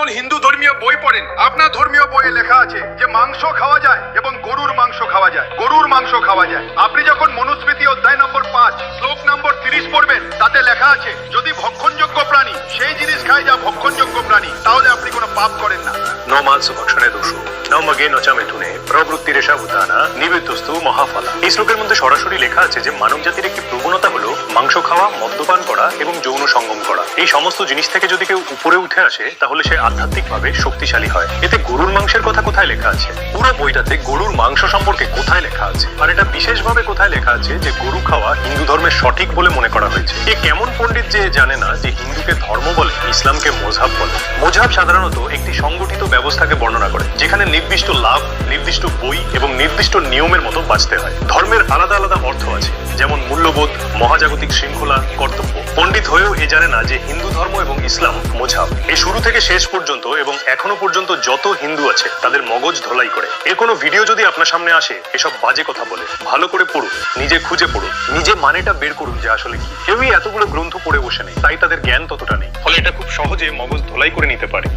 যখন হিন্দু ধর্মীয় বই পড়েন, আপনার ধর্মীয় বইয়ে লেখা আছে যে মাংস খাওয়া যায় এবং গরুর মাংস খাওয়া যায়, গরুর মাংস খাওয়া যায়। আপনি যখন মনুস্মৃতি অধ্যায় নম্বর 5 শ্লোক নম্বর 30 পড়বেন, তাতে লেখা আছে যদি ভক্ষণযোগ্য প্রাণী সেই জিনিস খায় যা ভক্ষণযোগ্য প্রাণী, তাহলে আপনি কোনো পাপ করেন না। ন মাংস ভক্ষণে দোষু ন মগে ন চ মেথুনে প্রবৃত্তি রেশা ভূতানা নিবৃত্তস্তু মহাফলা। এই শ্লোকের মধ্যে সরাসরি লেখা আছে যে মানব জাতির একটি প্রবণতা হলো মাংস খাওয়া, মদ্যপান করা এবং যৌন সঙ্গম করা। এই সমস্ত জিনিস থেকে যদি কেউ উপরে উঠে আসে তাহলে সে আধ্যাত্মিকভাবে শক্তিশালী হয়। এতে গরুর মাংসের কথা কোথায় লেখা আছে? পুরো বইটাতে গরুর মাংস সম্পর্কে কোথায় লেখা আছে? আর এটা বিশেষভাবে কোথায় লেখা আছে যে গরু খাওয়া হিন্দু ধর্মের সঠিক বলে মনে করা হয়েছে? এ কেমন পণ্ডিত যে জানে না যে হিন্দুকে ধর্ম বলে, ইসলামকে মজহাব বলে। মজহাব সাধারণত একটি সংগঠিত ব্যবস্থাকে বর্ণনা করে যেখানে নির্দিষ্ট লাভ, নির্দিষ্ট বই এবং নির্দিষ্ট নিয়মের মতো বাঁচতে হয়। ধর্মের আলাদা আলাদা অর্থ আছে, যেমন মূল্যবোধ, মহাজাগতিক শৃঙ্খলা, কর্তব্য। পণ্ডিত হয়েও এ জানে না যে হিন্দু ধর্ম এবং ইসলাম মজহাব। এই শুরু থেকে শেষ পর্যন্ত এবং এখনো পর্যন্ত যত হিন্দু আছে তাদের মগজ ধোলাই করে। এর কোনো ভিডিও যদি আপনার সামনে আসে এসব বাজে কথা বলে, ভালো করে পড়ুন, নিজে খুঁজে পড়ুন, নিজে মানেটা বের করুন যে আসলে কি। কেউই এতগুলো গ্রন্থ পড়ে বসে নেই, তাই তাদের জ্ঞান ততটা নেই। ফলে এটা খুব সহজে মগজ ধোলাই করে নিতে পারে।